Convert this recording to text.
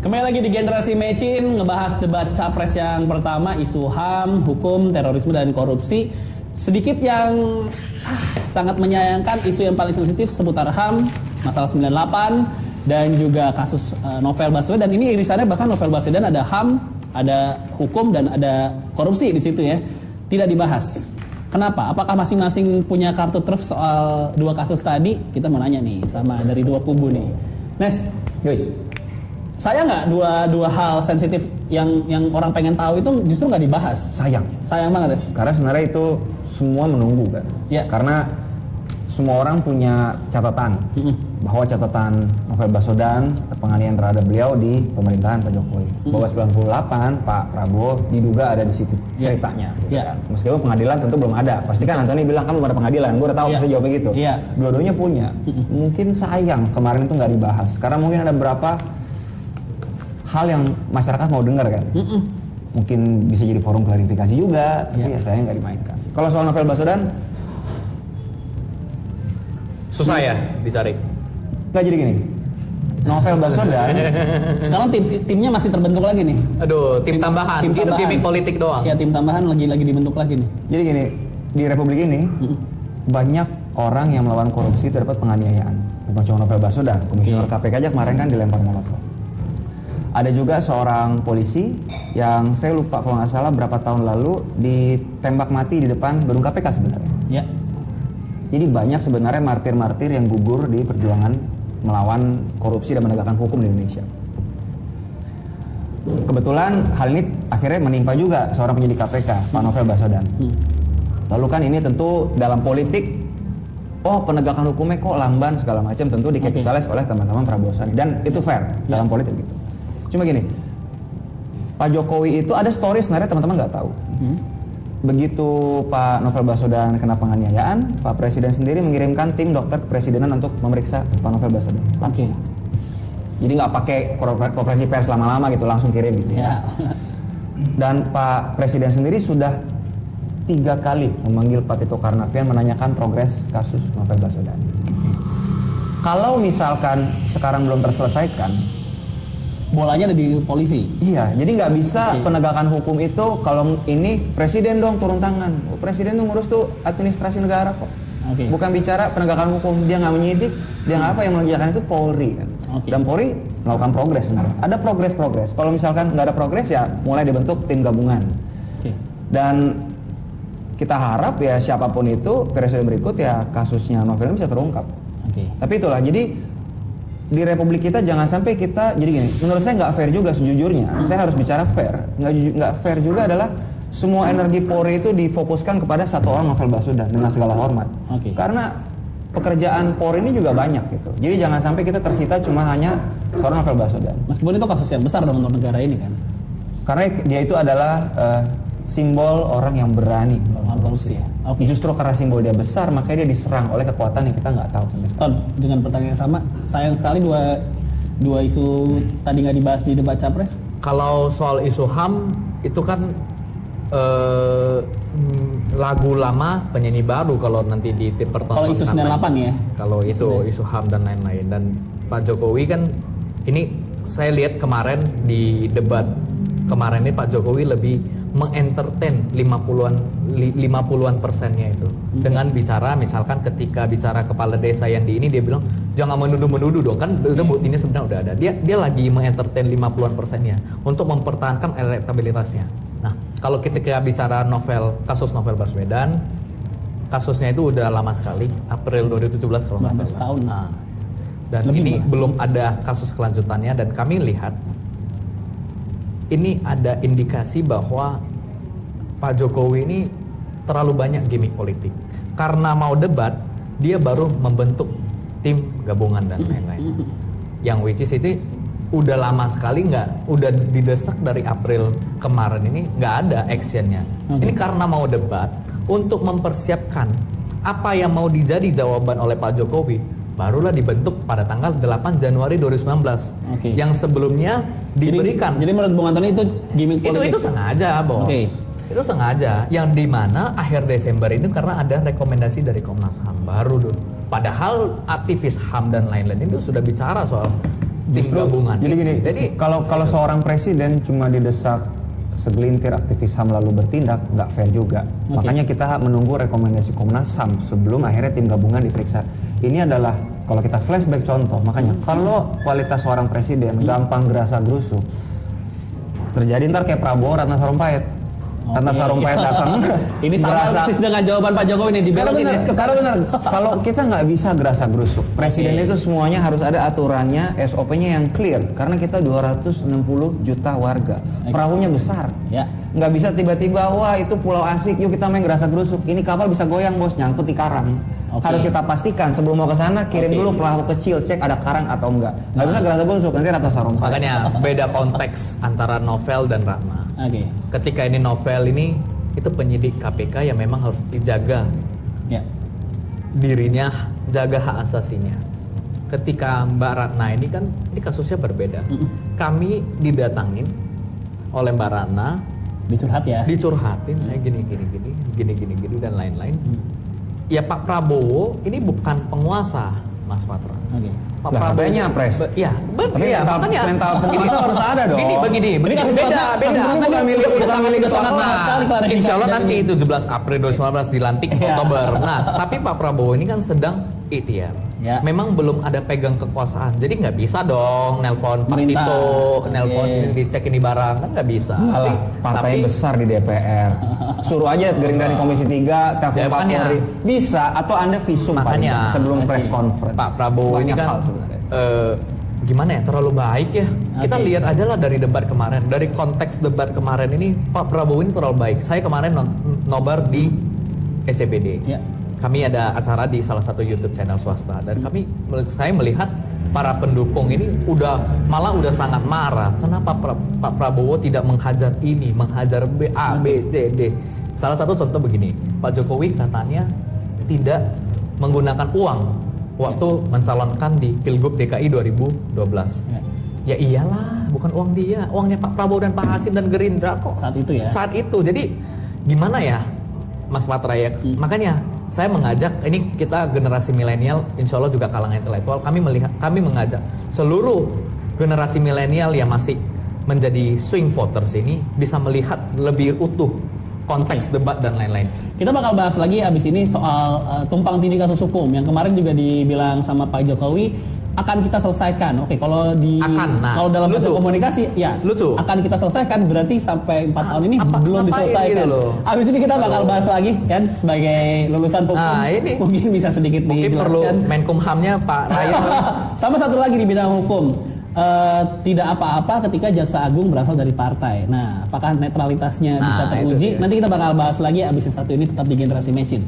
Kembali lagi di Generasi Mecin, ngebahas debat capres yang pertama, isu HAM, hukum, terorisme, dan korupsi. Sedikit yang sangat menyayangkan, isu yang paling sensitif seputar HAM, masalah 98, dan juga kasus Novel Baswedan. Ini irisannya bahkan Novel Baswedan ada HAM, ada hukum, dan ada korupsi di situ ya. Tidak dibahas. Kenapa? Apakah masing-masing punya kartu truf soal dua kasus tadi? Kita mau nanya nih sama dari dua kubu nih. Nes, saya nggak dua hal sensitif yang orang pengen tahu itu justru nggak dibahas. Sayang banget ya. Karena sebenarnya itu semua menunggu kan. Ya. Karena semua orang punya catatan bahwa catatan Novel Baswedan penganiayaan terhadap beliau di pemerintahan Pak Jokowi. Bahwa 98 Pak Prabowo diduga ada di situ ceritanya. Gitu kan. Meskipun pengadilan tentu belum ada. Pasti kan Antoni bilang kan belum ada pengadilan. Gue udah tahu pasti jawabnya gitu. Dua-duanya punya. Mungkin sayang kemarin itu nggak dibahas. Karena mungkin ada beberapa hal yang masyarakat mau dengar kan. Mungkin bisa jadi forum klarifikasi juga, tapi ya saya nggak dimainkan. Kalau soal Novel Baswedan, susah ya dicari. Nggak, jadi gini, Novel Baswedan sekarang timnya masih terbentuk lagi nih. Aduh, tim tambahan, gimmick politik doang. Ya, tim tambahan lagi dibentuk lagi nih. Jadi gini, di Republik ini banyak orang yang melawan korupsi terdapat penganiayaan. Bukan cuma Novel Baswedan, komisioner KPK aja kemarin kan dilempar molotov. Ada juga seorang polisi yang saya lupa kalau nggak salah berapa tahun lalu ditembak mati di depan gedung KPK sebenarnya. Ya. Jadi banyak sebenarnya martir-martir yang gugur di perjuangan melawan korupsi dan menegakkan hukum di Indonesia. Kebetulan hal ini akhirnya menimpa juga seorang penyidik KPK, Pak Novel Baswedan. Lalu kan ini tentu dalam politik, penegakan hukumnya kok lamban segala macam, tentu dikapitalis oleh teman-teman Prabowo Sandi, dan itu fair dalam politik gitu. Cuma gini, Pak Jokowi itu ada story sebenarnya teman-teman nggak tahu. Begitu Pak Novel Baswedan kena penganiayaan, Pak Presiden sendiri mengirimkan tim dokter kepresidenan untuk memeriksa Pak Novel Baswedan. Jadi nggak pakai konferensi pers lama-lama gitu, langsung kirim gitu ya. Dan Pak Presiden sendiri sudah 3 kali memanggil Pak Tito Karnavian menanyakan progres kasus Novel Baswedan. Kalau misalkan sekarang belum terselesaikan, bolanya ada di polisi. Iya, jadi nggak bisa penegakan hukum itu kalau ini presiden dong turun tangan. Presiden tuh ngurus tuh administrasi negara kok. Bukan bicara penegakan hukum, dia nggak menyidik, dia nggak apa, yang mengerjakan itu Polri kan. Dan Polri melakukan progres sebenarnya. Ada progres. Kalau misalkan nggak ada progres ya mulai dibentuk tim gabungan. Dan kita harap ya siapapun itu periode berikut ya kasusnya Novel bisa terungkap. Tapi itulah, jadi di Republik kita jangan sampai kita jadi gini. Menurut saya nggak fair juga sejujurnya. Saya harus bicara fair. Nggak fair juga adalah semua energi Polri itu difokuskan kepada satu orang, Novel Baswedan, dengan segala hormat. Karena pekerjaan Polri ini juga banyak gitu. Jadi jangan sampai kita tersita cuma hanya seorang Novel Baswedan. Meskipun itu kasus yang besar dalam negara ini kan. Karena dia itu adalah simbol orang yang berani melawan korupsi. Justru karena simbol dia besar, makanya dia diserang oleh kekuatan yang kita nggak tahu. Dengan pertanyaan yang sama, sayang sekali dua isu tadi nggak dibahas di debat capres. Kalau soal isu HAM itu kan lagu lama penyanyi baru kalau nanti di tim pertontonan. Kalau isu 98 ya. Kalau itu isu HAM dan lain-lain, dan Pak Jokowi kan ini saya lihat kemarin di debat kemarin ini Pak Jokowi lebih mengentertain 50-an persennya itu dengan bicara, misalkan ketika bicara kepala desa yang di ini dia bilang jangan menuduh dong, kan ini sebenarnya udah ada, dia lagi mengentertain 50-an persennya untuk mempertahankan elektabilitasnya. Nah, kalau ketika bicara kasus Novel Baswedan, kasusnya itu udah lama sekali, April 2017 kalau nggak salah. Tahun. Nah, dan ini belum ada kasus kelanjutannya, dan kami lihat ini ada indikasi bahwa Pak Jokowi ini terlalu banyak gimmick politik. Karena mau debat, dia baru membentuk tim gabungan dan lain-lain. Yang which is itu udah lama sekali udah didesak dari April kemarin ini nggak ada actionnya. Ini karena mau debat, untuk mempersiapkan apa yang mau dijadi jawaban oleh Pak Jokowi, barulah dibentuk pada tanggal 8 Januari 2019. Yang sebelumnya diberikan. Jadi menurut Bung Antoni itu gimmick politik? Itu sengaja, Bos. Itu sengaja. Yang dimana akhir Desember ini karena ada rekomendasi dari Komnas HAM baru dulu. Padahal aktivis HAM dan lain-lain itu sudah bicara soal tim gabungan. Jadi gini, kalau seorang presiden cuma didesak segelintir aktivis HAM lalu bertindak, nggak fair juga. Makanya kita menunggu rekomendasi Komnas HAM sebelum akhirnya tim gabungan diperiksa. Ini adalah kalau kita flashback contoh, makanya kalau kualitas seorang presiden gampang gerasa gerusuk, terjadi ntar kayak Prabowo, Ratna Sarumpait. Ratna Sarumpait datang. Ini sama persis dengan jawaban Pak Jokowi nih dibelokin. Karena benar, kalau kita nggak bisa gerasa gerusuk, presiden itu semuanya harus ada aturannya, SOP-nya yang clear. Karena kita 260 juta warga, perahunya besar. Nggak bisa tiba-tiba, wah itu pulau asik, yuk kita main gerasa gerusuk. Ini kapal bisa goyang bos, nyangkut di karang. Harus kita pastikan sebelum mau ke sana kirim dulu perahu kecil, cek ada karang atau enggak. Nggak bisa gerasa gerusuk, nanti Ratna Sarumpait. Makanya beda konteks antara Novel dan Ratna. Ketika ini Novel ini itu penyidik KPK yang memang harus dijaga dirinya, jaga hak asasinya. Ketika Mbak Ratna ini kan ini kasusnya berbeda. Kami didatangin oleh Mbak Ratna, dicurhatin saya gini dan lain-lain. Ya Pak Prabowo ini bukan penguasa, Mas Patra. Pak Prabowo nyapres. Makanya mental penguasa harus ada dong. Begini, beda. Bukan milik Insya Allah nanti 17 April 2019 dilantik Oktober. Nah, tapi Pak Prabowo ini kan sedang ikhtiar. Memang belum ada pegang kekuasaan, jadi nggak bisa dong nelpon Pak Tito, nelpon dicek ini barang, kan nggak bisa. Partai besar di DPR, suruh aja Gerindra di Komisi 3, telepon Pak Polri, bisa, atau Anda visum sebelum press conference. Pak Prabowo ini kan gimana ya, terlalu baik ya. Kita lihat aja lah dari debat kemarin, dari konteks debat kemarin ini Pak Prabowo ini terlalu baik. Saya kemarin nobar di SCBD. Kami ada acara di salah satu YouTube channel swasta dan saya melihat para pendukung ini malah udah sangat marah. Kenapa Pak Prabowo tidak menghajar ini, menghajar A, B, C, D. Salah satu contoh begini, Pak Jokowi katanya tidak menggunakan uang waktu mencalonkan di Pilgub DKI 2012. Ya iyalah, bukan uang dia, uangnya Pak Prabowo dan Pak Hasim dan Gerindra kok. Saat itu. Jadi gimana ya, Mas Patra ya? Makanya saya mengajak, ini kita generasi milenial, insya Allah juga kalangan intelektual, kami mengajak seluruh generasi milenial yang masih menjadi swing voters ini bisa melihat lebih utuh konteks debat dan lain-lain. Kita bakal bahas lagi abis ini soal tumpang tindih kasus hukum yang kemarin juga dibilang sama Pak Jokowi akan kita selesaikan. Kalau kalau dalam bahasa komunikasi akan kita selesaikan, berarti sampai 4 tahun ini belum diselesaikan. Abis ini kita bakal bahas lagi kan, sebagai lulusan hukum mungkin bisa sedikit dijelaskan. Perlu Menkumhamnya Pak Raya. Sama satu lagi di bidang hukum, tidak apa-apa ketika jaksa agung berasal dari partai. Nah, apakah netralitasnya bisa teruji? Nanti kita bakal bahas lagi abis yang satu ini, tetap di Generasi Mecin.